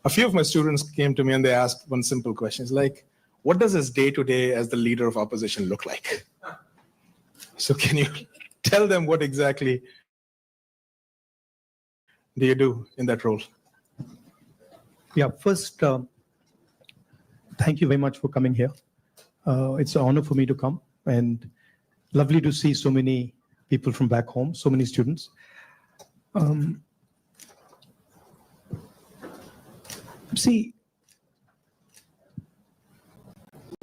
A few of my students came to me and they asked one simple question. It's like, what does his day-to-day as the leader of opposition look like? So can you tell them what exactly do you do in that role? Yeah, first, thank you very much for coming here. It's an honor for me to come, and lovely to see so many people from back home, so many students. See,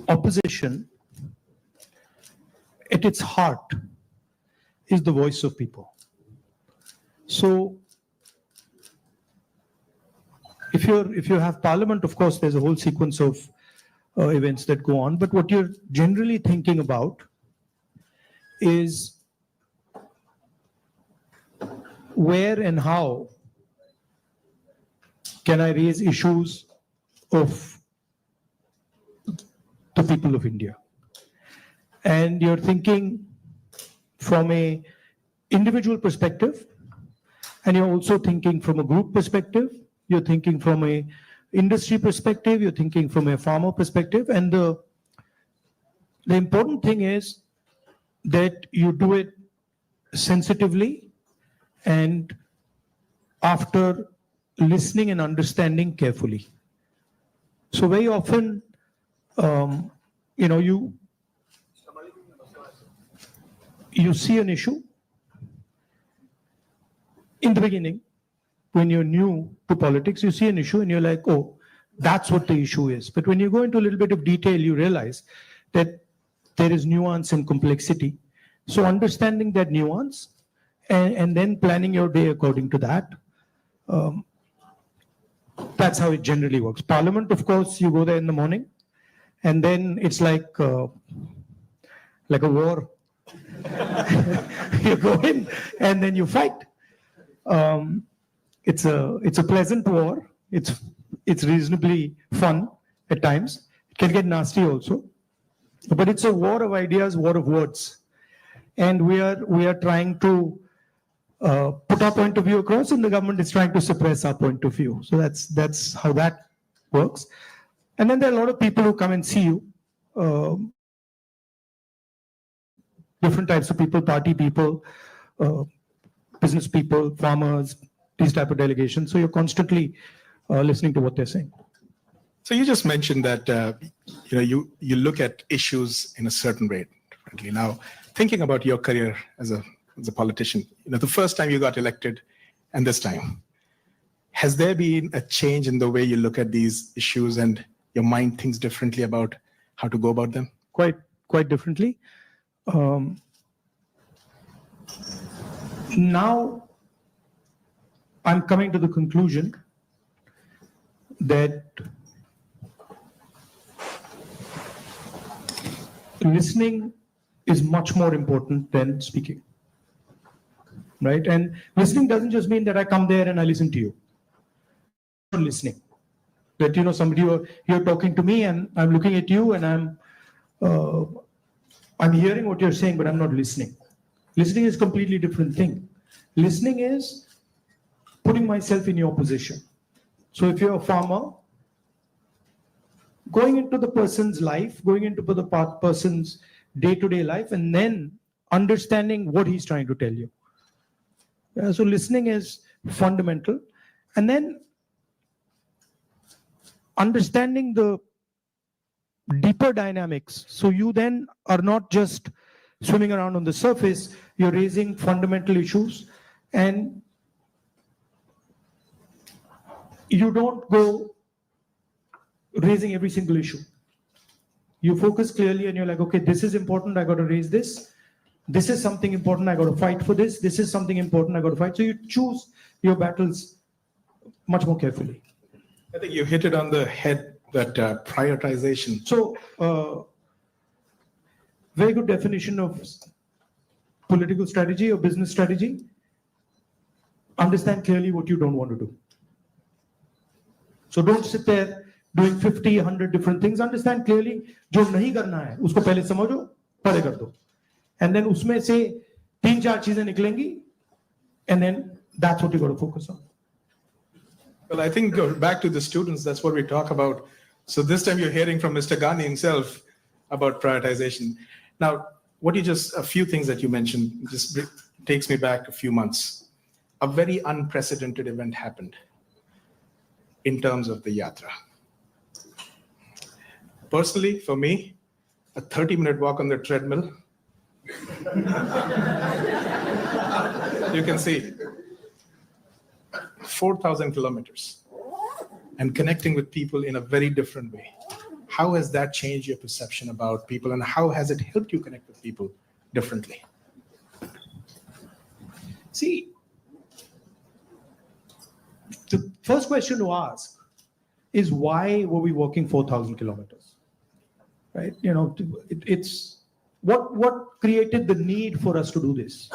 opposition, at its heart, is the voice of people. So, if you have parliament, of course, there's a whole sequence of events that go on. But what you're generally thinking about is where and how can I raise issues of the people of India? And you're thinking from a individual perspective, and you're also thinking from a group perspective. You're thinking from a industry perspective, you're thinking from a farmer perspective, and the important thing is that you do it sensitively and after listening and understanding carefully. So very often, you see an issue in the beginning. When you're new to politics, you see an issue and you're like, oh, that's what the issue is. But when you go into a little bit of detail, you realize that there is nuance and complexity. So understanding that nuance and then planning your day according to that, that's how it generally works. Parliament, of course, you go there in the morning and then it's like a war. You go in and then you fight. It's a pleasant war. It's reasonably fun at times. It can get nasty also, but it's a war of ideas, war of words, and we are trying to put our point of view across, and the government is trying to suppress our point of view. So that's how that works. And then there are a lot of people who come and see you. Different types of people, party people, business people, farmers, these type of delegations. So you're constantly listening to what they're saying. So you just mentioned that you look at issues in a certain way. Now, thinking about your career as a politician, the first time you got elected and this time, has there been a change in the way you look at these issues and your mind thinks differently about how to go about them? Quite differently. Now, I'm coming to the conclusion that listening is much more important than speaking, right? And listening doesn't just mean that I come there and I listen to you. Listening, that somebody you're talking to me and I'm looking at you and I'm hearing what you're saying, but I'm not listening. Listening is a completely different thing. Listening is putting myself in your position. So if you're a farmer, going into the person's life, going into the person's day-to-day life, and then understanding what he's trying to tell you. So listening is fundamental. And then understanding the deeper dynamics. So you then are not just swimming around on the surface, you're raising fundamental issues, and you don't go raising every single issue. You focus clearly and you're like, okay, this is important, I got to raise this. This is something important, I got to fight for this. This is something important, I got to fight. So you choose your battles much more carefully. I think you hit it on the head, that prioritization. So, very good definition of political strategy or business strategy. Understand clearly what you don't want to do. So don't sit there doing 50, 100 different things. Understand clearly, जो नहीं करना है, उसको पहले समझो, पहले कर दो. And then उसमें से 3-4 चीजें निकलेंगी, and then that's what you got to focus on. Well, I think back to the students, that's what we talk about. So this time you're hearing from Mr. Gandhi himself about prioritization. Now, a few things that you mentioned just takes me back a few months. A very unprecedented event happened in terms of the Yatra. Personally, for me, a 30-minute walk on the treadmill, you can see 4,000 kilometers and connecting with people in a very different way. How has that changed your perception about people, and how has it helped you connect with people differently? See, the first question to ask is, why were we walking 4,000 kilometers? Right? It's what created the need for us to do this.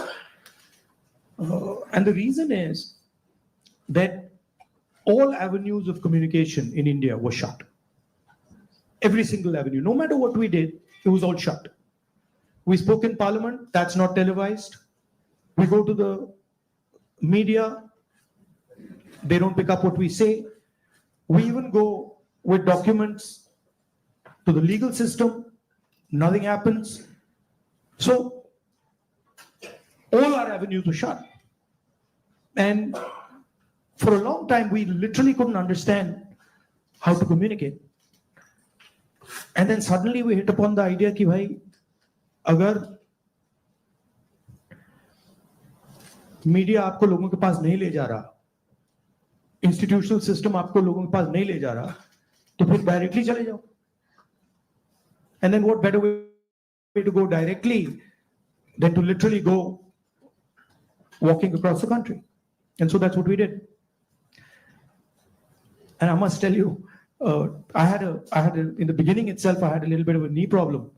And the reason is that all avenues of communication in India were shut. Every single avenue, no matter what we did, it was all shut. We spoke in Parliament, that's not televised. We go to the media, they don't pick up what we say. We even go with documents to the legal system, nothing happens. So all our avenues were shut. And for a long time, we literally couldn't understand how to communicate. And then suddenly we hit upon the idea कि भाई अगर media आपको लोगों के पास नहीं ले जा रहा, इंस्टीट्यूशनल सिस्टम आपको लोगों के पास नहीं ले जा रहा, तो फिर डायरेक्टली चले जाओ. And then what better way to go directly than to literally go walking across the country? And so that's what we did. And I must tell you, in the beginning itself, I had a little bit of a knee problem.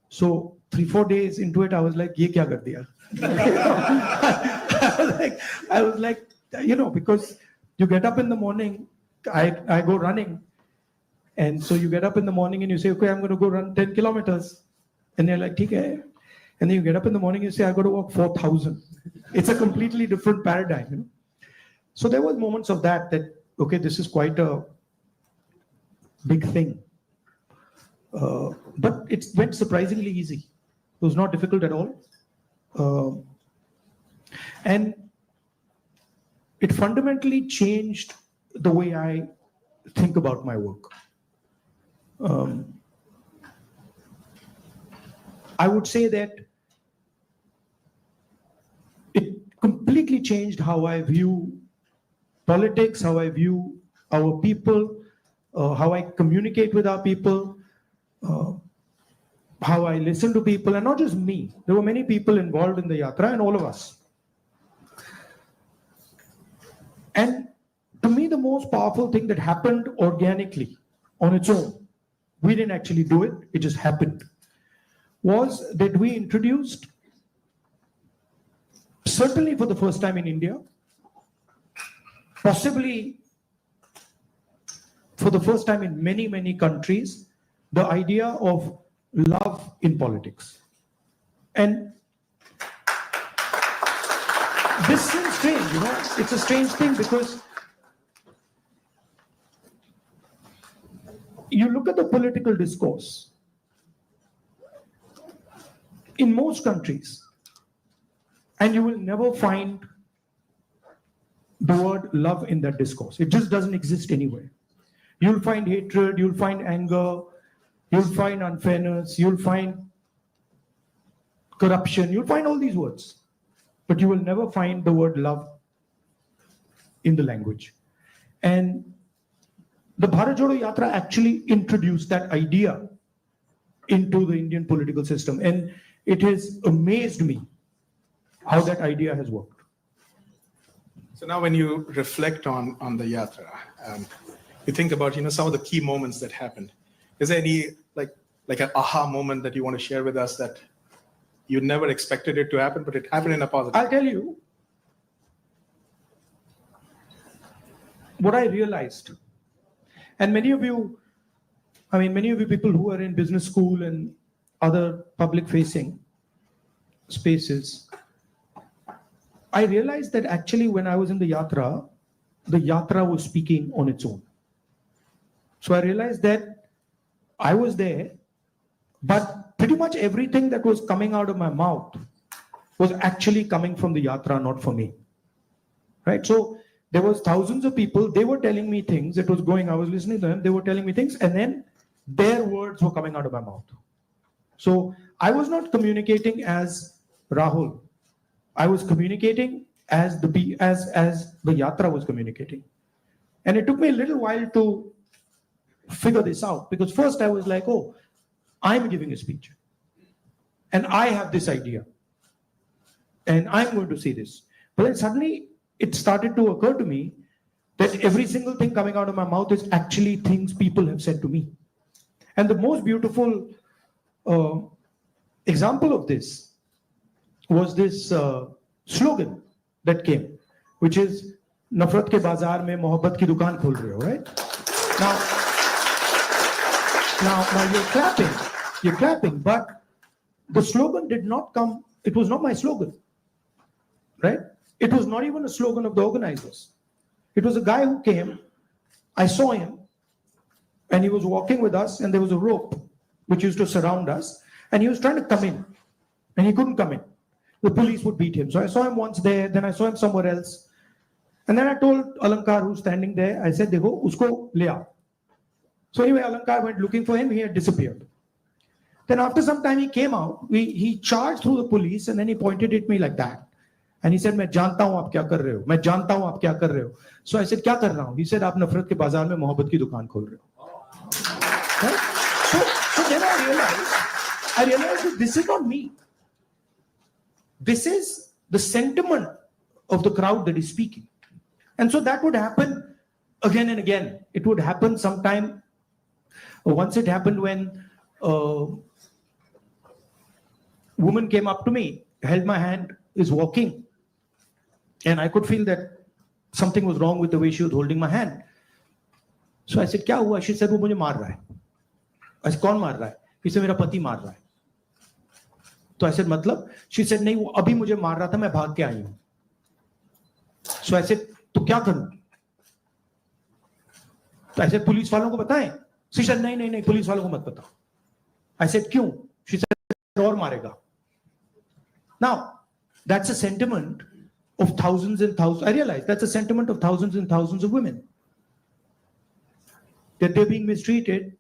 So 3-4 days into it, I was like, "Ye kya kar diya?" I was like, because you get up in the morning, I go running. And so you get up in the morning and you say, "Okay, I'm going to go run 10 kilometers. And they're like, "Okay." And then you get up in the morning and you say, "I got to walk 4,000. It's a completely different paradigm. So there was moments of that, okay, this is quite a big thing. But it went surprisingly easy. It was not difficult at all. And it fundamentally changed the way I think about my work. I would say that it completely changed how I view politics, how I view our people, how I communicate with our people, how I listen to people, and not just me. There were many people involved in the Yatra, and all of us. And to me, the most powerful thing that happened organically on its own, we didn't actually do it, it just happened, was that we introduced, certainly for the first time in India, possibly for the first time in many, many countries, the idea of love in politics. And this seems strange, it's a strange thing, because you look at the political discourse in most countries, and you will never find the word love in that discourse. It just doesn't exist anywhere. You'll find hatred, you'll find anger, you'll find unfairness, you'll find corruption, you'll find all these words. But you will never find the word love in the language. And the Bharat Jodo Yatra actually introduced that idea into the Indian political system. And it has amazed me how that idea has worked. So now when you reflect on the Yatra, you think about some of the key moments that happened. Is there any like an aha moment that you want to share with us that you never expected it to happen, but it happened in a positive? I'll tell you what I realized. And many of you people who are in business school and other public facing spaces, I realized that actually when I was in the Yatra, the Yatra was speaking on its own. So I realized that I was there, but pretty much everything that was coming out of my mouth was actually coming from the Yatra, not for me. Right? So there was thousands of people, they were telling me things, it was going, I was listening to them, they were telling me things, and then their words were coming out of my mouth. So I was not communicating as Rahul. I was communicating as the Yatra was communicating. And it took me a little while to figure this out, because first I was like, oh, I'm giving a speech and I have this idea and I'm going to say this. But then suddenly it started to occur to me that every single thing coming out of my mouth is actually things people have said to me. And the most beautiful example of this was this slogan that came, which is "Nafrat ke bazaar mein mohabbat ki dukaan khol rahe ho," right? Now you're clapping, but the slogan did not come. It was not my slogan, right? It was not even a slogan of the organizers. It was a guy who came. I saw him, and he was walking with us, and there was a rope which used to surround us, and he was trying to come in, and he couldn't come in. The police would beat him. So I saw him once there, then I saw him somewhere else. And then I told Alankar, who's standing there, I said, "Dekho, usko le aao." So anyway, Alankar went looking for him. He had disappeared. Then after some time, he came out. He charged through the police, and then he pointed at me like that. And he said, "मैं जानता हूँ आप क्या कर रहे हो. मैं जानता हूँ आप क्या कर रहे हो." So I said, "क्या कर रहा हूँ?" He said, "आप नफरत के बाजार में मोहब्बत की दुकान खोल रहे हो." Right? So then I realized that this is not me. This is the sentiment of the crowd that is speaking. And so that would happen again and again. It would happen sometime. Once it happened when a woman came up to me, held my hand, is walking. And I could feel that something was wrong with the way she was holding my hand. So I said, "Kya hua?" She said, "वो मुझे मार रहा है." I said, "कौन मार रहा है?" He said, "मेरा पति मार रहा है." So I said, "मतलब?" She said, "नहीं, वो अभी मुझे मार रहा था, मैं भाग के आई हूं." So I said, "तो क्या करूं?" So I said, "पुलिस वालों को बताएं?" She said, नहीं, पुलिस वालों को मत बताओ." I said, "क्यों?" She said, "और मारेगा." Now, that's a sentiment of thousands and thousands. I realize that's a sentiment of thousands and thousands of women. That they're being mistreated,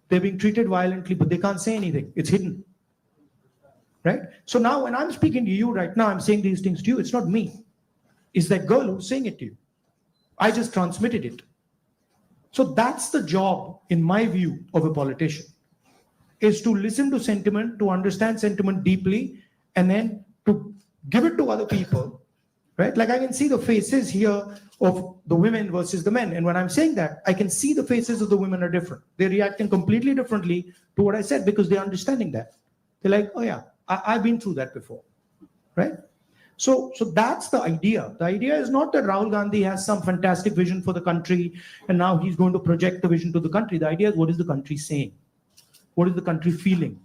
they're being treated violently, but they can't say anything. It's hidden. Right? So now when I'm speaking to you right now, I'm saying these things to you, it's not me. It's that girl who's saying it to you. I just transmitted it. So that's the job, in my view, of a politician, is to listen to sentiment, to understand sentiment deeply, and then to give it to other people, right? Like I can see the faces here of the women versus the men. And when I'm saying that, I can see the faces of the women are different. They're reacting completely differently to what I said because they're understanding that. They're like, "Oh yeah, I've been through that before," right? So that's the idea. The idea is not that Rahul Gandhi has some fantastic vision for the country and now he's going to project the vision to the country. The idea is, what is the country saying? What is the country feeling?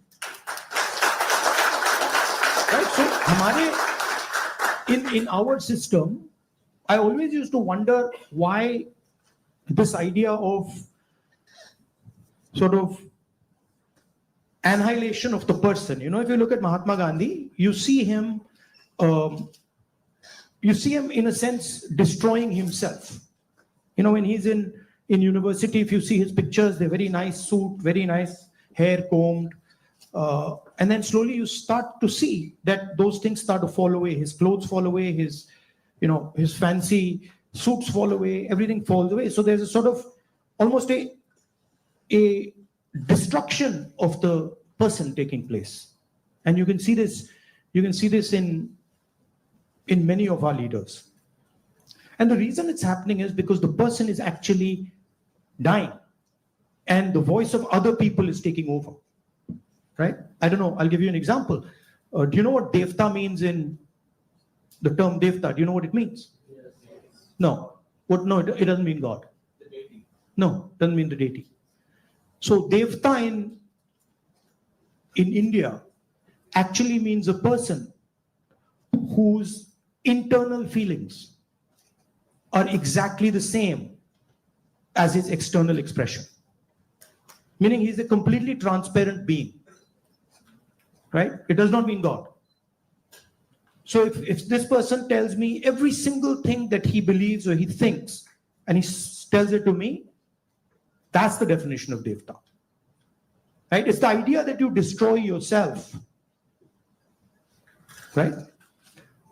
Right? So in our system, I always used to wonder why this idea of sort of annihilation of the person. You know, if you look at Mahatma Gandhi, you see him in a sense destroying himself. You know, when he's in university, if you see his pictures, they're very nice suit, very nice hair combed. And then slowly you start to see that those things start to fall away. His clothes fall away, his fancy suits fall away, everything falls away. So there's a sort of almost a destruction of the person taking place. And you can see this in many of our leaders. And the reason it's happening is because the person is actually dying and the voice of other people is taking over, right? I don't know, I'll give you an example. Do you know what devta means in the term devta? Do you know what it means? Yes. No. No, it doesn't mean God. The deity. No, it doesn't mean the deity. So devta in India actually means a person whose internal feelings are exactly the same as his external expression. Meaning he's a completely transparent being, right? It does not mean God. So if this person tells me every single thing that he believes or he thinks, and he tells it to me, that's the definition of Devta. Right? It's the idea that you destroy yourself. Right?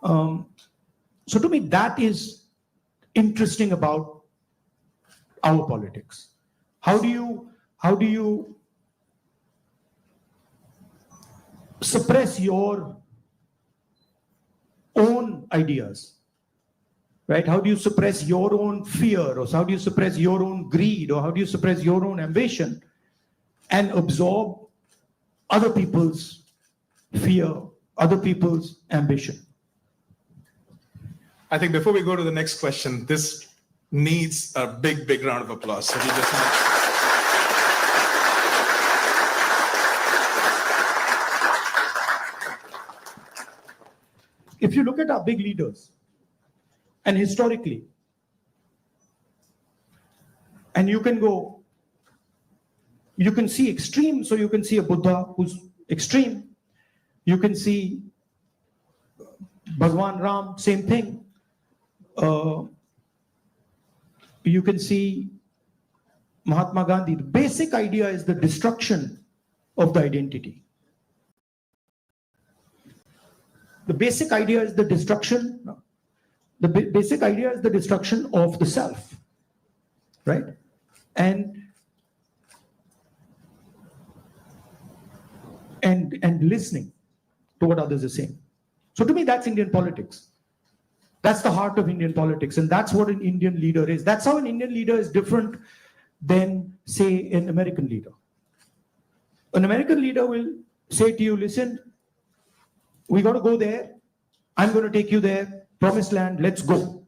So to me, that is interesting about our politics. How do you suppress your own ideas? Right? How do you suppress your own fear, or how do you suppress your own greed, or how do you suppress your own ambition and absorb other people's fear, other people's ambition? I think before we go to the next question, this needs a big, big round of applause. So we just If you look at our big leaders, and historically, and you can see extreme. So you can see a Buddha who's extreme. You can see Bhagwan Ram, same thing. You can see Mahatma Gandhi. The basic idea is the destruction of the identity. The basic idea is the destruction. The basic idea is the destruction of the self, right? And listening to what others are saying. So to me, that's Indian politics. That's the heart of Indian politics, and that's what an Indian leader is. That's how an Indian leader is different than, say, an American leader. An American leader will say to you, listen, we got to go there. I'm going to take you there. Promised land, let's go.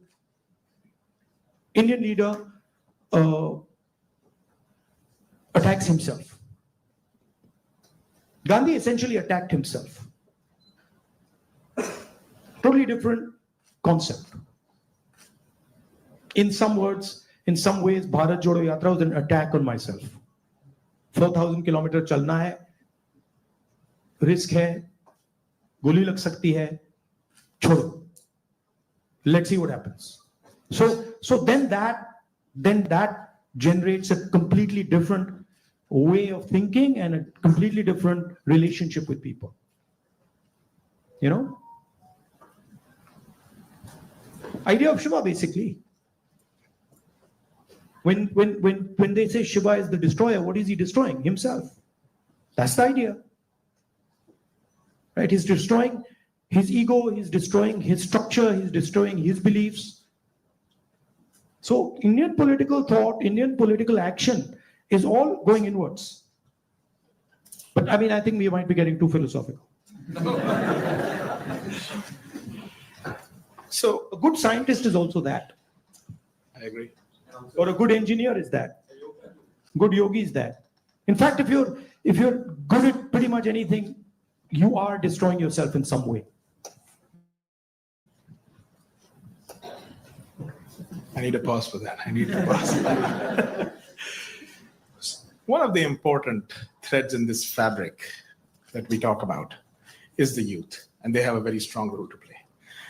Indian leader attacks himself. Gandhi essentially attacked himself. Totally different concept. In some ways, Bharat Jodo Yatra was an attack on myself. 4,000 kilometer chalna hai, risk hai, goli lag sakti hai, chodo. Let's see what happens. So then that generates a completely different way of thinking and a completely different relationship with people. You know? Idea of Shiva, basically. When they say Shiva is the destroyer, what is he destroying? Himself. That's the idea. Right? He's destroying his ego, he's destroying his structure, he's destroying his beliefs. So Indian political thought, Indian political action is all going inwards. But I mean, I think we might be getting too philosophical. So a good scientist is also that. I agree. Or a good engineer is that. Good yogi is that. In fact, if you're good at pretty much anything, you are destroying yourself in some way. I need a pause for that. One of the important threads in this fabric that we talk about is the youth, and they have a very strong role to play.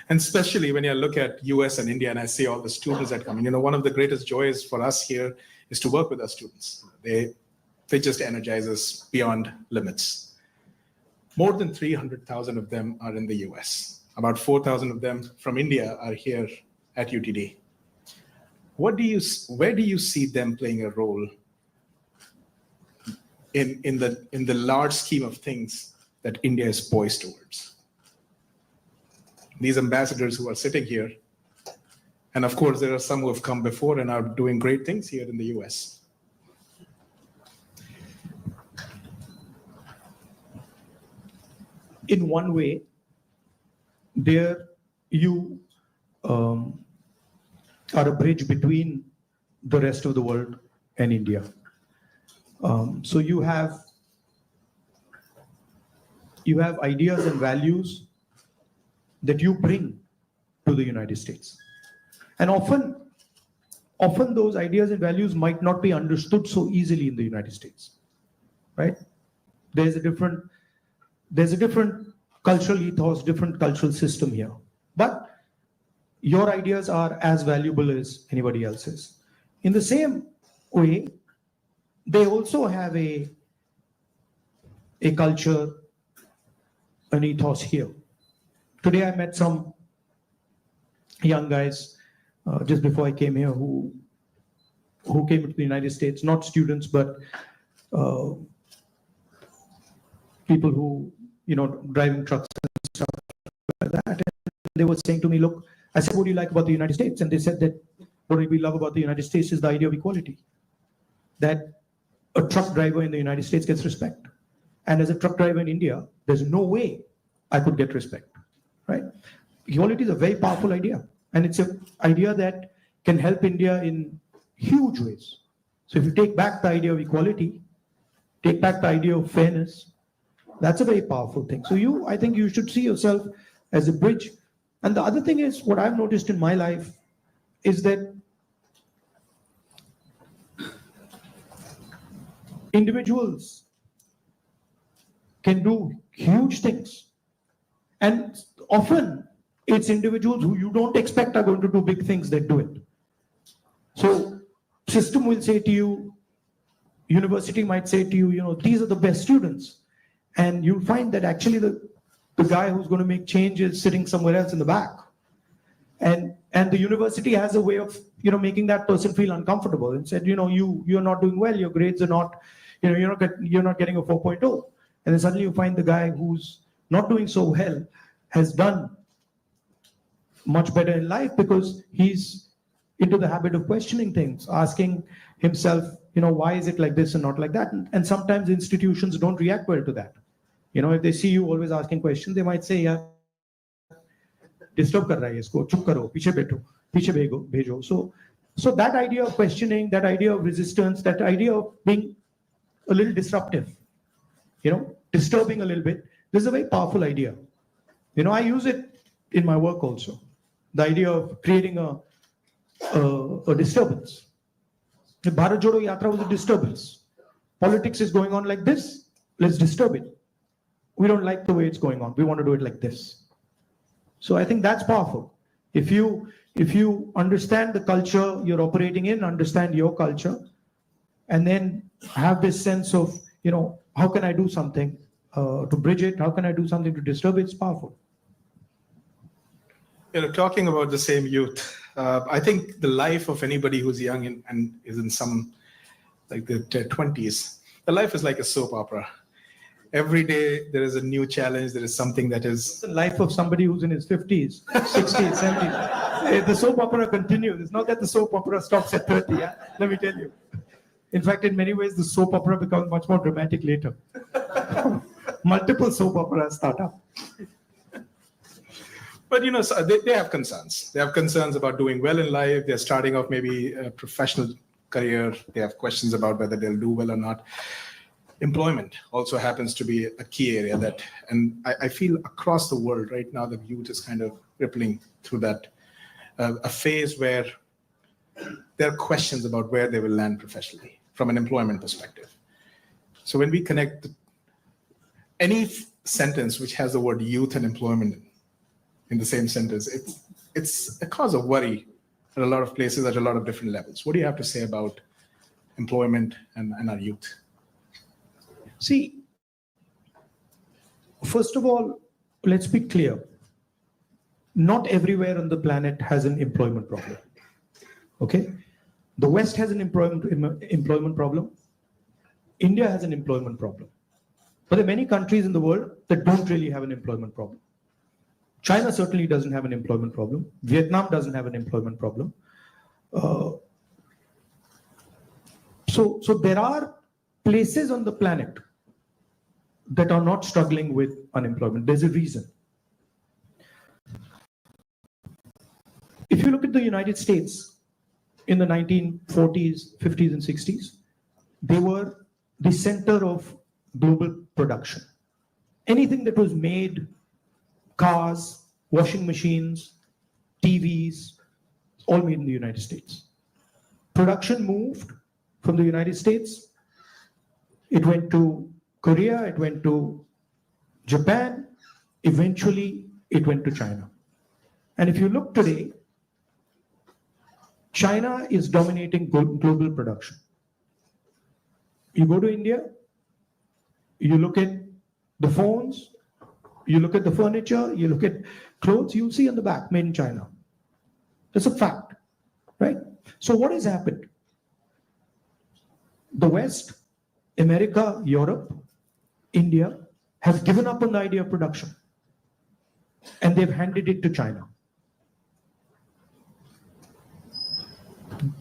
And especially when you look at US and India, and I see all the students that come in, one of the greatest joys for us here is to work with our students. They just energize us beyond limits. More than 300,000 of them are in the US. About 4,000 of them from India are here at UTD. Where do you see them playing a role in the large scheme of things that India is poised towards? These ambassadors who are sitting here, and of course there are some who have come before and are doing great things here in the US. In one way, there you are a bridge between the rest of the world and India. So you have ideas and values that you bring to the United States. And often often those ideas and values might not be understood so easily in the United States, right? There's a different cultural ethos, different cultural system here. But your ideas are as valuable as anybody else's. In the same way, they also have a culture, an ethos here. Today I met some young guys just before I came here who came to the United States, not students, but people who, driving trucks and stuff like that. And they were saying to me, look, I said, what do you like about the United States? And they said that what we love about the United States is the idea of equality. That a truck driver in the United States gets respect. And as a truck driver in India, there's no way I could get respect, right? Equality is a very powerful idea. And it's an idea that can help India in huge ways. So if you take back the idea of equality, take back the idea of fairness, that's a very powerful thing. So I think you should see yourself as a bridge. And the other thing is, what I've noticed in my life is that individuals can do huge things. And often it's individuals who you don't expect are going to do big things that do it. So system will say to you, university might say to you, these are the best students. And you'll find that actually the guy who's going to make change is sitting somewhere else in the back. And the university has a way of, making that person feel uncomfortable and said, you're not doing well, your grades are not, you're not getting a 4.0. And then suddenly you find the guy who's not doing so well has done much better in life because he's into the habit of questioning things, asking himself, why is it like this and not like that? And sometimes institutions don't react well to that. If they see you always asking questions, they might say, yeah, disturb kar raha hai isko, chup karo, piche bhejo. So that idea of questioning, that idea of resistance, that idea of being a little disruptive, disturbing a little bit, this is a very powerful idea. I use it in my work also. The idea of creating a disturbance. The Bharat Jodo Yatra was a disturbance. Politics is going on like this, let's disturb it. We don't like the way it's going on. We want to do it like this. So I think that's powerful. If you understand the culture you're operating in, understand your culture, and then have this sense of, how can I do something to bridge it? How can I do something to disturb it? It's powerful. Talking about the same youth, I think the life of anybody who's young and is in some, like the 20s, the life is like a soap opera. Every day there is a new challenge. There is something that is the life of somebody who's in his 50s, 60s, 70s. The soap opera continues. It's not that the soap opera stops at 30. Yeah? Let me tell you. In fact, in many ways, the soap opera becomes much more dramatic later. Multiple soap operas start up. But so they have concerns. They have concerns about doing well in life. They're starting off maybe a professional career. They have questions about whether they'll do well or not. Employment also happens to be a key area and I feel across the world right now, the youth is kind of rippling through that, a phase where there are questions about where they will land professionally from an employment perspective. So when we connect any sentence which has the word youth and employment in the same sentence, it's a cause of worry at a lot of places at a lot of different levels. What do you have to say about employment and our youth? See, first of all, let's be clear. Not everywhere on the planet has an employment problem. Okay? The West has an employment problem. India has an employment problem. But there are many countries in the world that don't really have an employment problem. China certainly doesn't have an employment problem. Vietnam doesn't have an employment problem. So there are places on the planet that are not struggling with unemployment. There's a reason. If you look at the United States in the 1940s, 50s, and 60s, they were the center of global production. Anything that was made, cars, washing machines, TVs, all made in the United States. production moved from the United States. It went to Korea, it went to Japan, eventually it went to China. And if you look today, China is dominating global production. You go to India, you look at the phones, you look at the furniture, you look at clothes, you'll see on the back, made in China. That's a fact, right? So what has happened? The West, America, Europe, India have given up on the idea of production and they've handed it to China.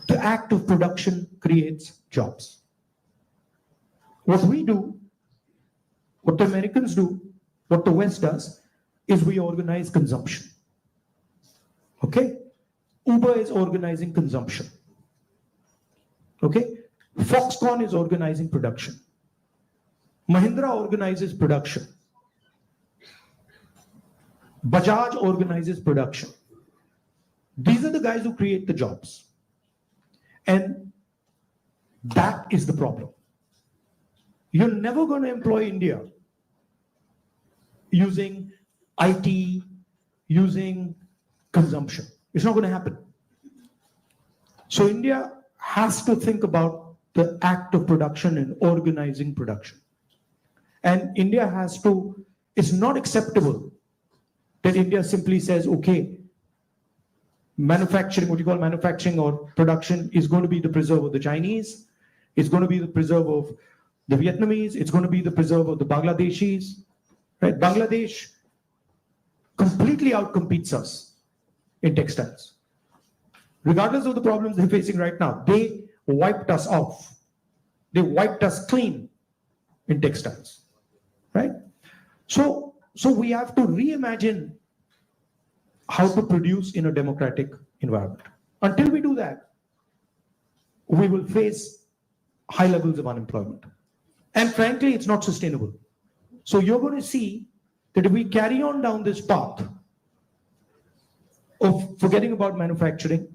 The act of production creates jobs. What we do, what the Americans do, what the West does, is we organize consumption. Okay? Uber is organizing consumption. Okay? Foxconn is organizing production. Mahindra organizes production. Bajaj organizes production. These are the guys who create the jobs. And that is the problem. You're never going to employ India using IT, using consumption. It's not going to happen. So India has to think about the act of production and organizing production. And India has to, it's not acceptable that India simply says, okay, manufacturing, what you call manufacturing or production is going to be the preserve of the Chinese, it's going to be the preserve of the Vietnamese, it's going to be the preserve of the Bangladeshis, right? Bangladesh completely outcompetes us in textiles. Regardless of the problems they're facing right now, they wiped us off. They wiped us clean in textiles, right? So we have to reimagine how to produce in a democratic environment. Until we do that, we will face high levels of unemployment. And frankly, it's not sustainable. So you're going to see that if we carry on down this path of forgetting about manufacturing,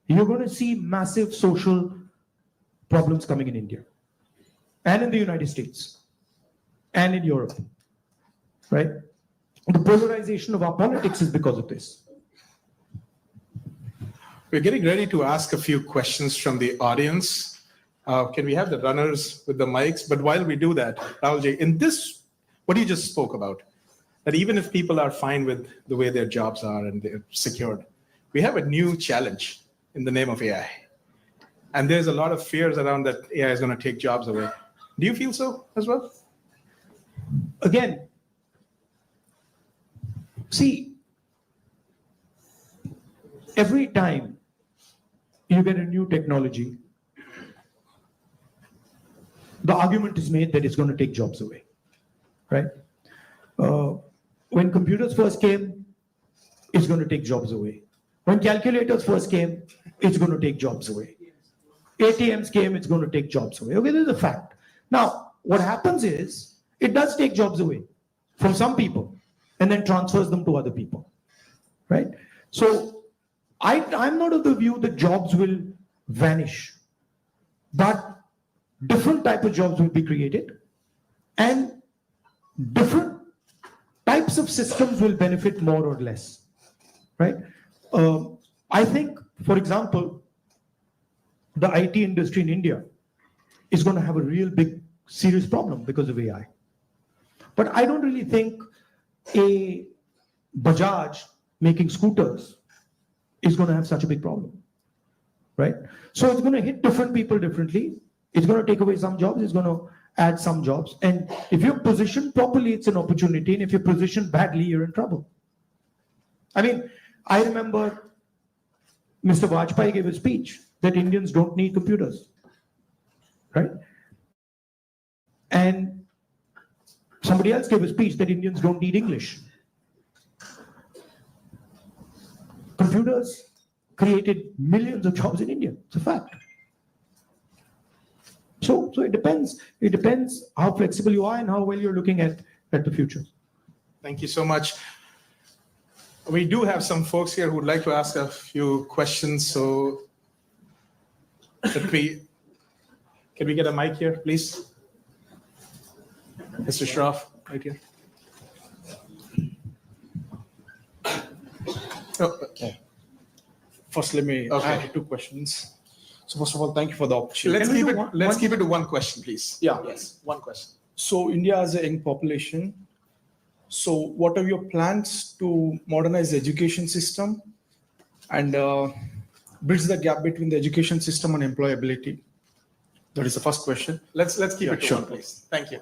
you're going to see massive social problems coming in India and in the United States and in Europe, right? The polarization of our politics is because of this. We're getting ready to ask a few questions from the audience. Can we have the runners with the mics? But while we do that, Rahulji, in this, what you just spoke about, that even if people are fine with the way their jobs are and they're secured, we have a new challenge in the name of AI. And there's a lot of fears around that AI is going to take jobs away. Do you feel so as well? Again, see, every time you get a new technology, the argument is made that it's going to take jobs away, right? When computers first came, it's going to take jobs away. When calculators first came, it's going to take jobs away. ATMs came, it's going to take jobs away. Okay, this is a fact. Now, what happens is, it does take jobs away from some people and then transfers them to other people, right? So I'm not of the view that jobs will vanish, but different type of jobs will be created and different types of systems will benefit more or less, right? I think, for example, the IT industry in India is going to have a real big, serious problem because of AI. But I don't really think a Bajaj making scooters is going to have such a big problem, right? So it's going to hit different people differently. It's going to take away some jobs. It's going to add some jobs. And if you're positioned properly, it's an opportunity. And if you're positioned badly, you're in trouble. I mean, I remember Mr. Vajpayee gave a speech that Indians don't need computers, right? And somebody else gave a speech that Indians don't need English. Computers created millions of jobs in India. It's a fact. So it depends. It depends how flexible you are and how well you're looking at the future. Thank you so much. We do have some folks here who would like to ask a few questions. So Can we get a mic here, please? Mr. Shroff, right here. Oh, okay. First, let me add two questions. So first of all, thank you for the opportunity. Let's keep it to one question, please. Yeah. Yes, one question. So India has a young population. So what are your plans to modernize the education system and bridge the gap between the education system and employability? That is the first question. Let's keep it to sure. one, please. Thank you.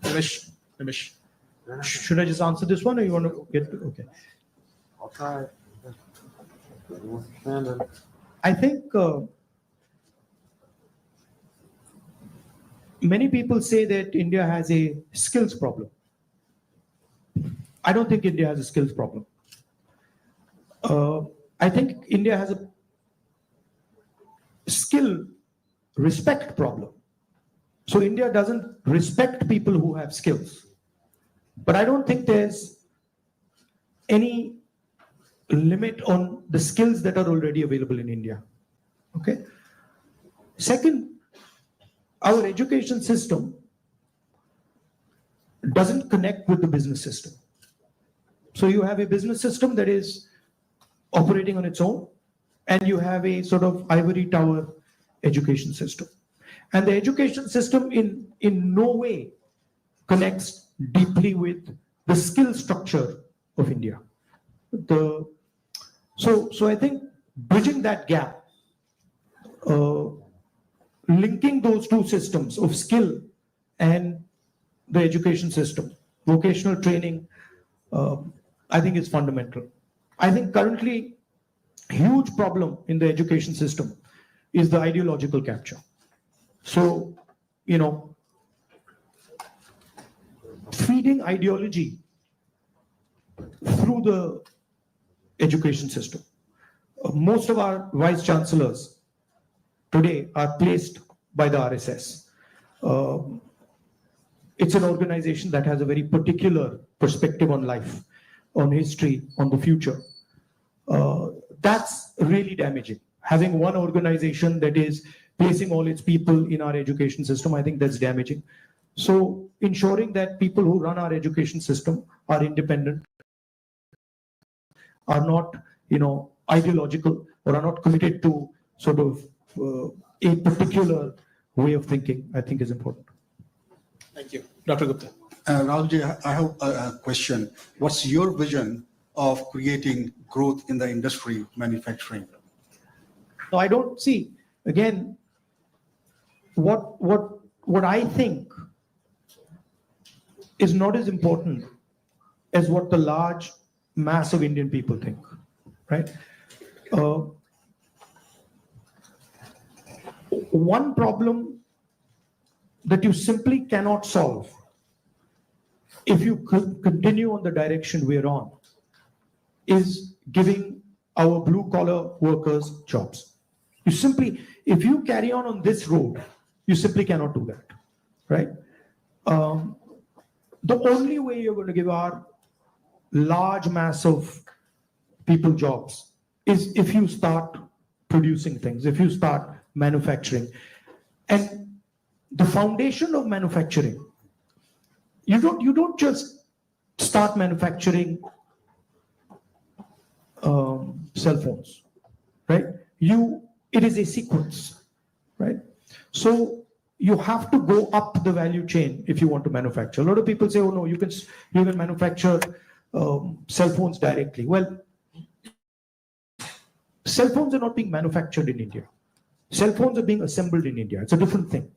Nimish. Should I just answer this one or you want to get, okay. I'll try. I think many people say that India has a skills problem. I don't think India has a skills problem. I think India has a skill respect problem. So India doesn't respect people who have skills. But I don't think there's any limit on the skills that are already available in India. Okay. Second, our education system doesn't connect with the business system. So you have a business system that is operating on its own, and you have a sort of ivory tower education system. And the education system in no way connects deeply with the skill structure of India. So I think bridging that gap, linking those two systems of skill and the education system, vocational training, I think is fundamental. I think currently huge problem in the education system is the ideological capture. So, feeding ideology through the education system. Most of our vice chancellors today are placed by the RSS. It's an organization that has a very particular perspective on life, on history, on the future. That's really damaging. Having one organization that is placing all its people in our education system, I think that's damaging. So ensuring that people who run our education system are independent, are not, ideological, or are not committed to sort of a particular way of thinking, I think is important. Thank you. Dr. Gupta. Rahulji, I have a question. What's your vision of creating growth in the industry, manufacturing? No, I don't see. Again, what I think is not as important as what the large mass of Indian people think, right? One problem that you simply cannot solve if you continue on the direction we're on is giving our blue-collar workers jobs. You simply, if you carry on this road, you simply cannot do that, right? The only way you're going to give our large mass of people jobs is if you start producing things, if you start manufacturing. And the foundation of manufacturing, you don't just start manufacturing cell phones, right? It is a sequence, right? So you have to go up the value chain if you want to manufacture. A lot of people say, oh no, you can manufacture cell phones directly. Well, cell phones are not being manufactured in India. Cell phones are being assembled in India. It's a different thing.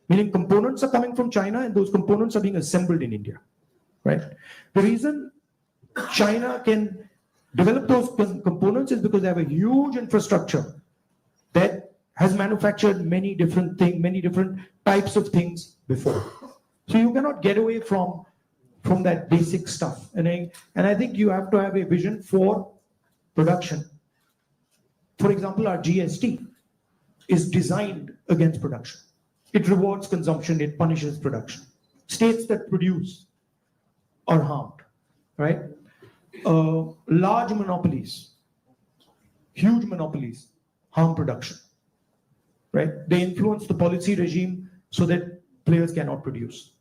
Meaning components are coming from China and those components are being assembled in India, right? The reason China can develop those components is because they have a huge infrastructure that has manufactured many different things, many different types of things before. So you cannot get away from that basic stuff. And I think you have to have a vision for production. For example, our GST is designed against production. It rewards consumption, it punishes production. States that produce are harmed, right? Large monopolies huge monopolies harm production, right? They influence the policy regime so that players cannot produce.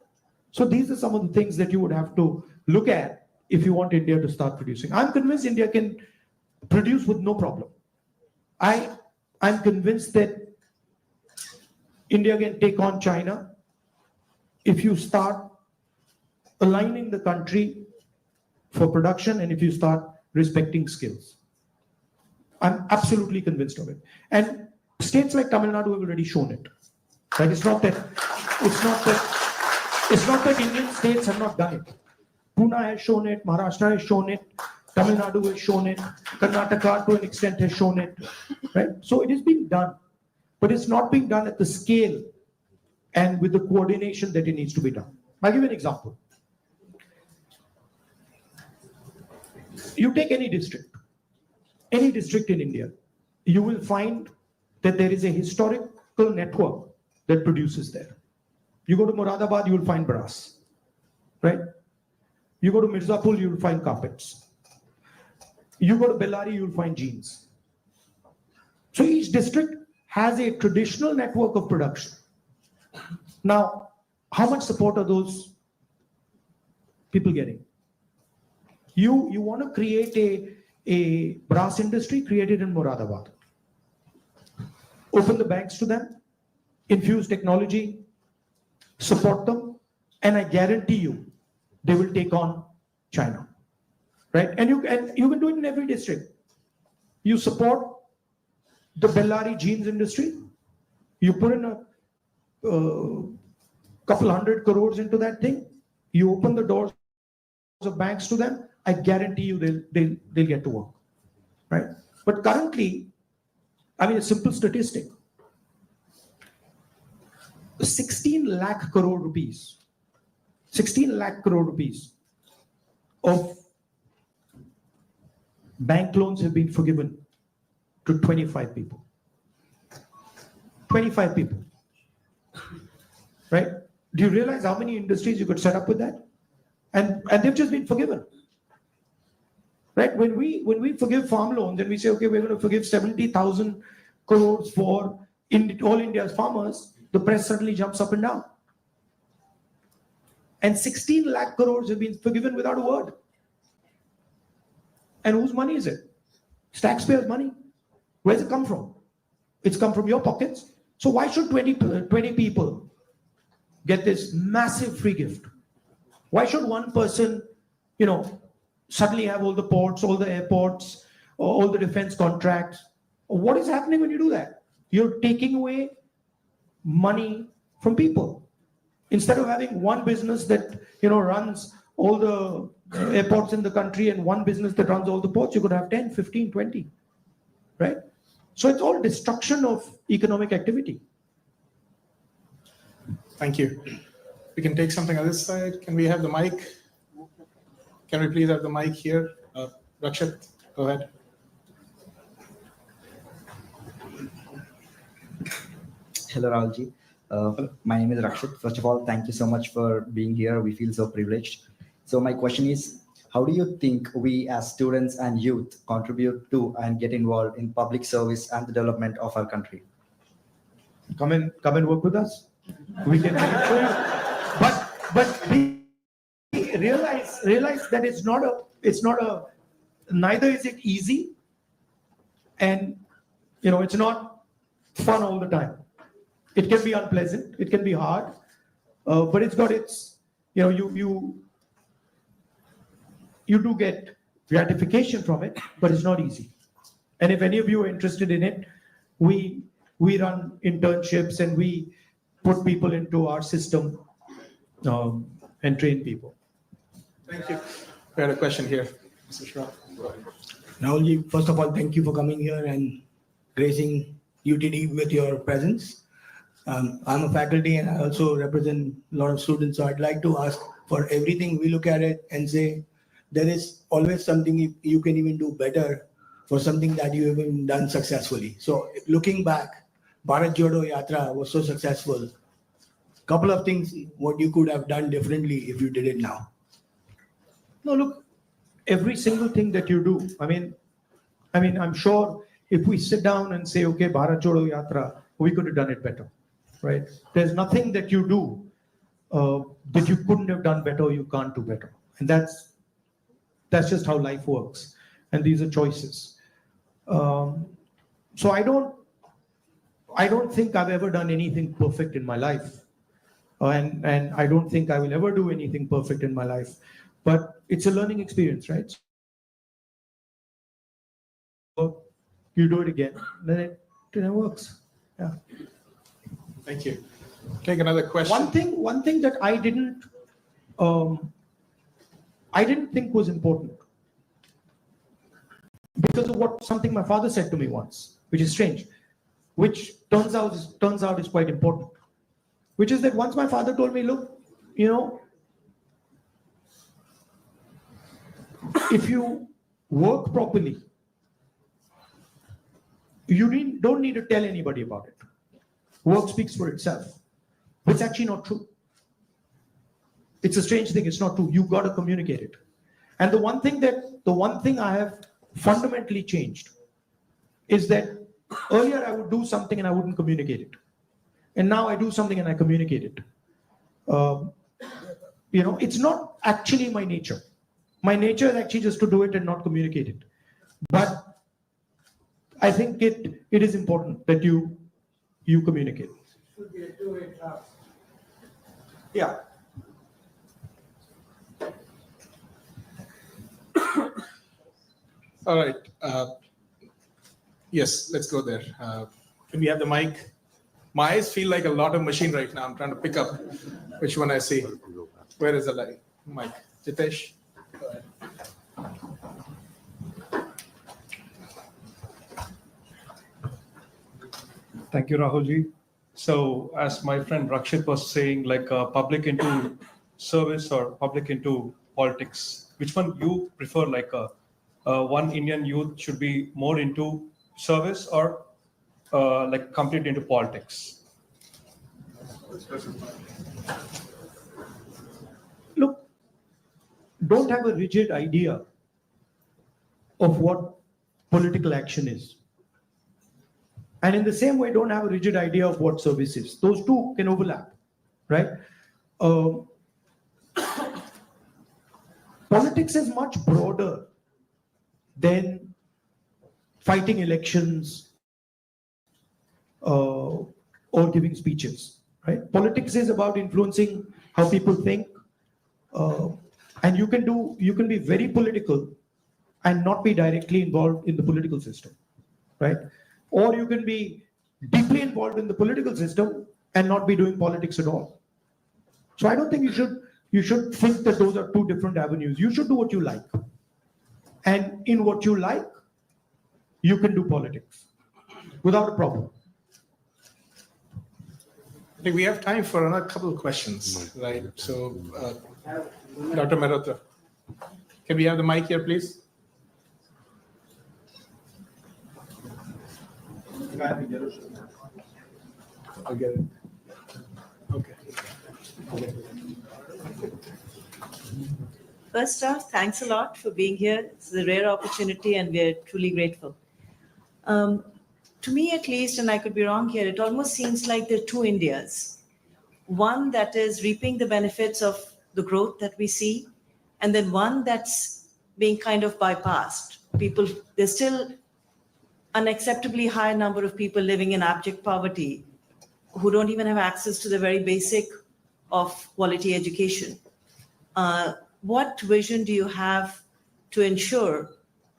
So these are some of the things that you would have to look at if you want India to start producing. I'm convinced India can produce with no problem. I'm convinced that India can take on China if you start aligning the country for production and if you start respecting skills. I'm absolutely convinced of it. And states like Tamil Nadu have already shown it. Like it's not that Indian states have not done it. Pune has shown it, Maharashtra has shown it, Tamil Nadu has shown it, Karnataka to an extent has shown it, right? So it is being done, but it's not being done at the scale and with the coordination that it needs to be done. I'll give you an example. You take any district in India, you will find that there is a historical network that produces there. You go to Moradabad, you will find brass, right? You go to Mirzapur, you will find carpets. You go to Bellary, you will find jeans. So each district has a traditional network of production. Now, how much support are those people getting? You want to create a brass industry, create it in Moradabad. Open the banks to them, infuse technology, support them, and I guarantee you, they will take on China, right? And you can do it in every district. You support the Bellary jeans industry. You put in a couple 100 crores into that thing. You open the doors of banks to them. I guarantee you they'll get to work, right? But currently, I mean, a simple statistic: 16 lakh crore rupees of bank loans have been forgiven to 25 people. 25 people, right? Do you realize how many industries you could set up with that? And they've just been forgiven, right? When we forgive farm loans and we say, okay, we're going to forgive 70,000 crores for all India's farmers, the press suddenly jumps up and down. And 16 lakh crores have been forgiven without a word. And whose money is it? It's taxpayers' money. Where's it come from? It's come from your pockets. So why should 20 people get this massive free gift? Why should one person, suddenly have all the ports, all the airports, all the defense contracts? What is happening when you do that? You're taking away money from people. Instead of having one business that runs all the airports in the country and one business that runs all the ports, you could have 10, 15, 20, right? So it's all destruction of economic activity. Thank you. We can take something on this side. Can we have the mic? Can we please have the mic here? Rakshit, go ahead. Hello, Rahulji. My name is Rakshit. First of all, thank you so much for being here. We feel so privileged. So my question is, how do you think we as students and youth contribute to and get involved in public service and the development of our country? Come and work with us. We can make it for you. But realize that it's not a neither is it easy, and it's not fun all the time. It can be unpleasant, it can be hard, but it's got its, you do get gratification from it, but it's not easy. And if any of you are interested in it, we run internships and we put people into our system and train people. Thank you. We had a question here, Mr. Shah. Rahulji, first of all, thank you for coming here and gracing UTD with your presence. I'm a faculty and I also represent a lot of students. So I'd like to ask, for everything we look at it and say, there is always something you can even do better for something that you haven't done successfully. So looking back, Bharat Jodo Yatra was so successful. Couple of things, what you could have done differently if you did it now. No, look, every single thing that you do, I mean, I'm sure if we sit down and say, okay, Bharat Jodo Yatra, we could have done it better, right? There's nothing that you do that you couldn't have done better or you can't do better. And that's just how life works. And these are choices. So I don't think I've ever done anything perfect in my life. And I don't think I will ever do anything perfect in my life. But it's a learning experience, right? So you do it again, then it works. Yeah. Thank you. Take another question. One thing that I didn't think was important because of something my father said to me once, which is strange, which turns out is quite important, which is that once my father told me, look, if you work properly, you don't need to tell anybody about it. Work speaks for itself. But it's actually not true. It's a strange thing. It's not true. You've got to communicate it. And the one thing I have fundamentally changed is that earlier I would do something and I wouldn't communicate it. And now I do something and I communicate it. It's not actually my nature. My nature is actually just to do it and not communicate it. But I think it is important that you communicate. Yeah. All right. Yes, let's go there. Can we have the mic? My eyes feel like a lot of machine right now. I'm trying to pick up which one I see. Where is the mic? Jitesh? Go ahead. Thank you, Rahulji. So as my friend Rakshit was saying, like public into service or public into politics, which one you prefer? Like one Indian youth should be more into service or like complete into politics? Look, don't have a rigid idea of what political action is. And in the same way, don't have a rigid idea of what service is. Those two can overlap, right? Politics is much broader than fighting elections or giving speeches, right? Politics is about influencing how people think, and you can be very political and not be directly involved in the political system, right? Or you can be deeply involved in the political system and not be doing politics at all. So I don't think you should think that those are two different avenues. You should do what you like. And in what you like, you can do politics without a problem. I think we have time for another couple of questions, right? So, Dr. Mehrotra, can we have the mic here, please? I'll get it. Okay. First off, thanks a lot for being here. It's a rare opportunity and we're truly grateful. To me at least, and I could be wrong here, it almost seems like there are two Indias. One that is reaping the benefits of the growth that we see, and then one that's being kind of bypassed. There's still unacceptably high number of people living in abject poverty who don't even have access to the very basic of quality education. What vision do you have to ensure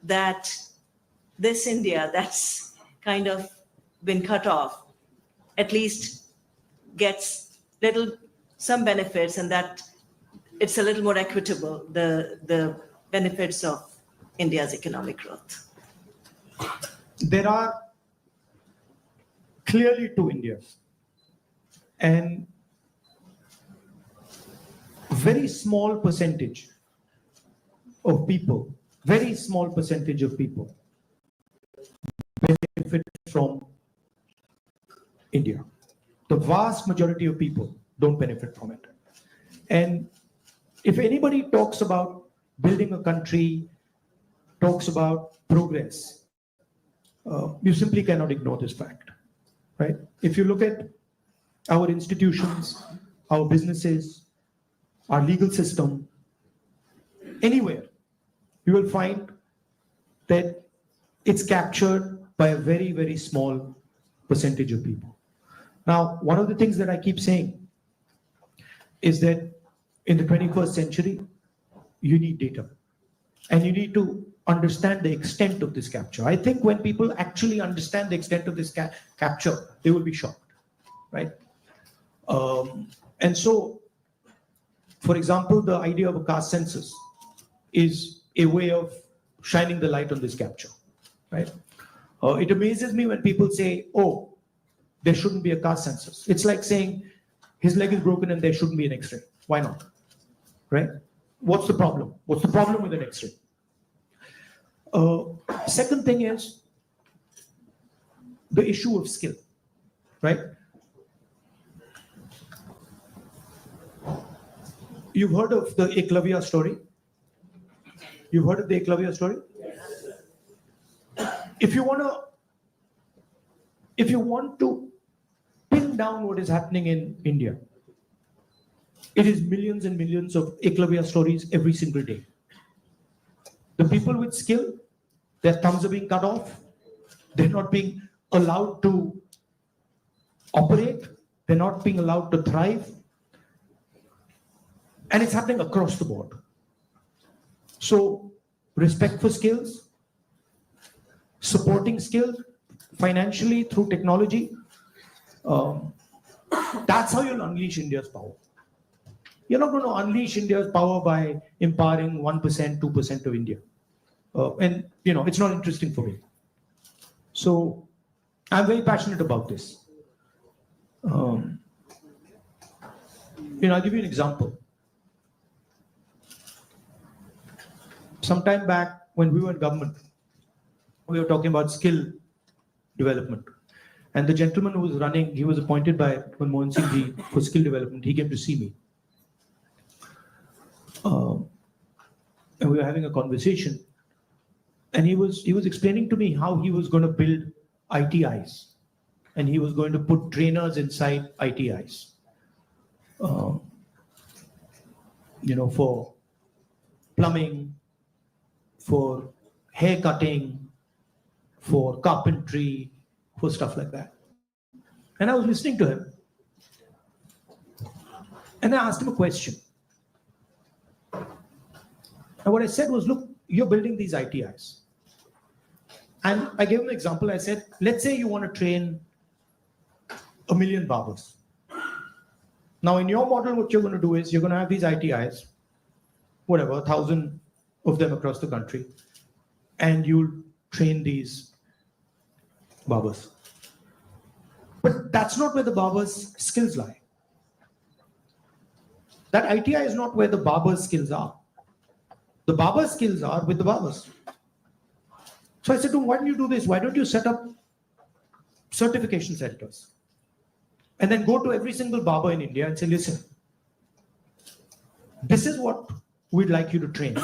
that this India that's kind of been cut off at least gets some benefits, and that it's a little more equitable, the benefits of India's economic growth? There are clearly two Indias, and very small percentage of people benefit from India. The vast majority of people don't benefit from it. And if anybody talks about building a country, talks about progress, You simply cannot ignore this fact, right? If you look at our institutions, our businesses, our legal system, anywhere, you will find that it's captured by a very, very small percentage of people. Now, one of the things that I keep saying is that in the 21st century, you need data and you need to understand the extent of this capture. I think when people actually understand the extent of this capture, they will be shocked, right? And so, for example, the idea of a caste census is a way of shining the light on this capture, right? It amazes me when people say, oh, there shouldn't be a caste census. It's like saying his leg is broken and there shouldn't be an X-ray. Why not, right? What's the problem? What's the problem with an X-ray? Second thing is the issue of skill, right? You've heard of the Eklavya story? You've heard of the Eklavya story? If you want to pin down what is happening in India, it is millions and millions of Eklavya stories every single day. The people with skill, their thumbs are being cut off. They're not being allowed to operate. They're not being allowed to thrive. And it's happening across the board. So respect for skills, supporting skills financially through technology, that's how you'll unleash India's power. You're not going to unleash India's power by empowering 1%, 2% of India. And, it's not interesting for me. So I'm very passionate about this. I'll give you an example. Sometime back when we were in government, we were talking about skill development. And the gentleman who was running, he was appointed by Manmohan Singh Ji for skill development. He came to see me. And we were having a conversation. And he was explaining to me how he was going to build ITIs. And he was going to put trainers inside ITIs. For plumbing, for hair cutting, for carpentry, for stuff like that. And I was listening to him. And I asked him a question. And what I said was, look, you're building these ITIs. And I gave him an example. I said, let's say you want to train 1 million barbers. Now, in your model, what you're going to do is you're going to have these ITIs, 1,000 of them across the country, and you'll train these barbers. But that's not where the barbers' skills lie. That ITI is not where the barbers' skills are. The barbers' skills are with the barbers. So I said to him, why don't you do this? Why don't you set up certification centers? And then go to every single barber in India and say, listen, this is what we'd like you to train.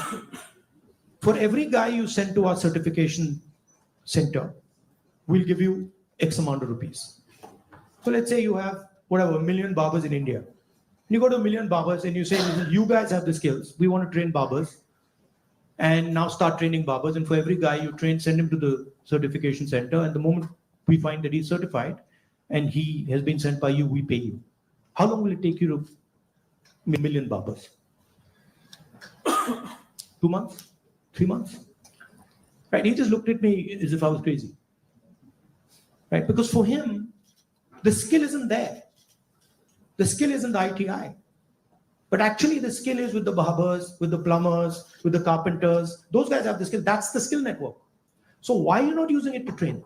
For every guy you send to our certification center, we'll give you X amount of rupees. So let's say you have, 1 million barbers in India. You go to 1 million barbers and you say, listen, you guys have the skills. We want to train barbers. And now start training barbers. And for every guy you train, send him to the certification center. And the moment we find that he's certified and he has been sent by you, we pay you. How long will it take you to 1 million barbers? 2 months? 3 months? Right? He just looked at me as if I was crazy. Right? Because for him, the skill isn't there. The skill isn't the ITI. But actually the skill is with the barbers, with the plumbers, with the carpenters. Those guys have the skill. That's the skill network. So why are you not using it to train?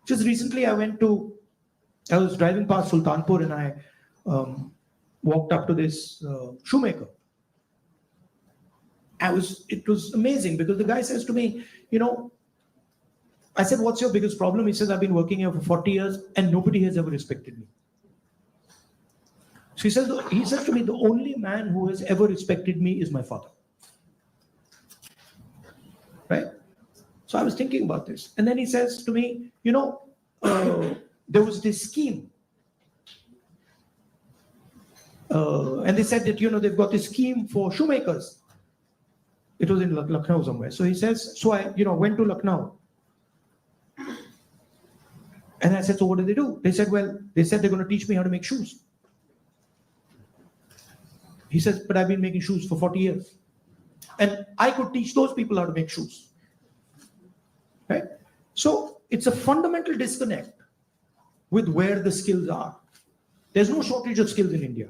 Just recently I was driving past Sultanpur and I walked up to this shoemaker. It was amazing because the guy says to me, I said, what's your biggest problem? He says, I've been working here for 40 years and nobody has ever respected me. So he says to me, the only man who has ever respected me is my father. Right? So I was thinking about this. And then he says to me, there was this scheme. And they said that, they've got this scheme for shoemakers. It was in Lucknow somewhere. So he says, so I, went to Lucknow. And I said, so what did they do? They said, well, they're going to teach me how to make shoes. He says, but I've been making shoes for 40 years. And I could teach those people how to make shoes. Right? So it's a fundamental disconnect with where the skills are. There's no shortage of skills in India.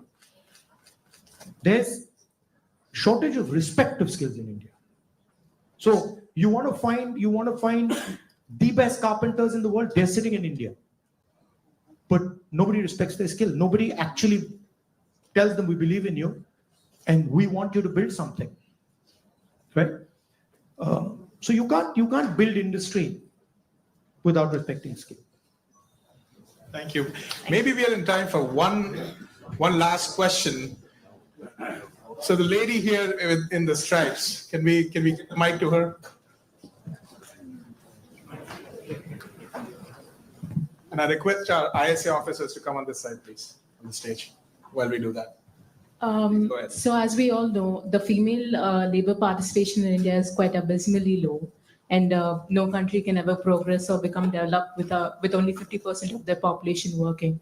There's shortage of respect of skills in India. So you want to find the best carpenters in the world, they're sitting in India. But nobody respects their skill. Nobody actually tells them, we believe in you and we want you to build something. Right? So you can't build industry without respecting skill. Thank you. Maybe we are in time for one last question. So the lady here in the stripes, can we mic to her? And I request our ISA officers to come on this side, please, on the stage, while we do that. Go ahead. So as we all know, the female labor participation in India is quite abysmally low, and no country can ever progress or become developed with only 50% of their population working.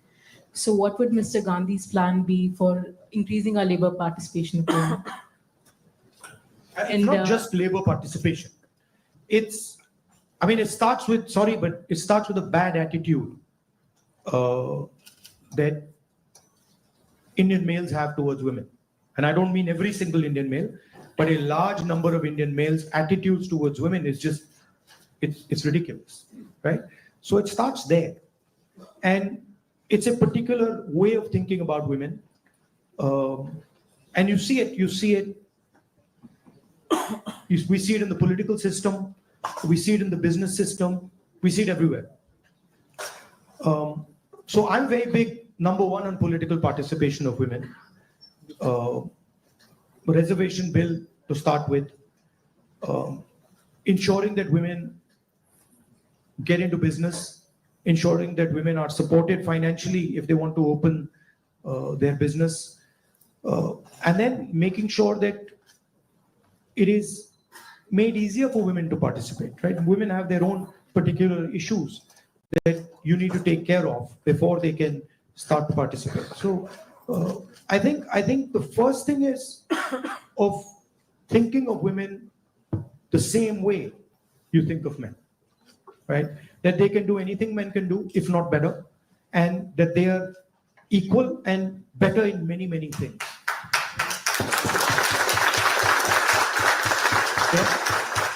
So what would Mr. Gandhi's plan be for increasing our labor participation of women? And not just labor participation. It starts with a bad attitude that Indian males have towards women. And I don't mean every single Indian male, but a large number of Indian males' attitudes towards women is just, it's ridiculous, right? So it starts there. And it's a particular way of thinking about women. And we see it in the political system, we see it in the business system, we see it everywhere. So I'm very big, number one, on political participation of women. Reservation bill to start with, ensuring that women get into business, ensuring that women are supported financially if they want to open their business, and then making sure that it is made easier for women to participate, right? Women have their own particular issues that you need to take care of before they can start to participate. So I think the first thing is of thinking of women the same way you think of men, right? That they can do anything men can do, if not better, and that they are equal and better in many, many things. Okay?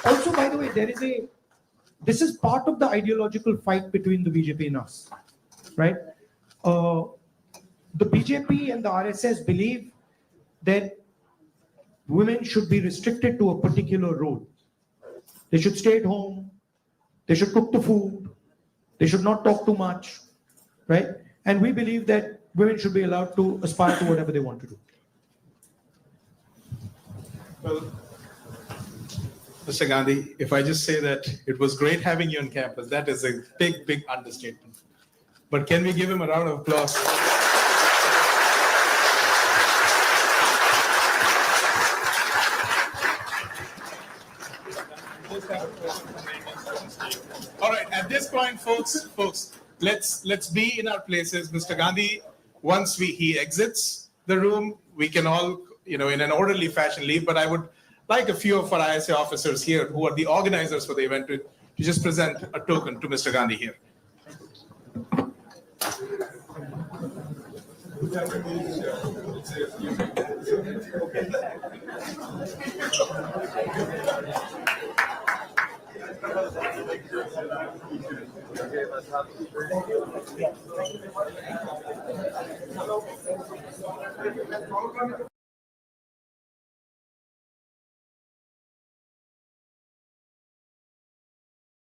Also, by the way, this is part of the ideological fight between the BJP and us, right? The BJP and the RSS believe that women should be restricted to a particular role. They should stay at home. They should cook the food. They should not talk too much, right? And we believe that women should be allowed to aspire to whatever they want to do. Well, Mr. Gandhi, if I just say that it was great having you on campus, that is a big, big understatement. But can we give him a round of applause? All right, at this point, folks, let's be in our places. Mr. Gandhi, once he exits the room, we can all, in an orderly fashion leave. But I would like a few of our ISA officers here, who are the organizers for the event, to just present a token to Mr. Gandhi here.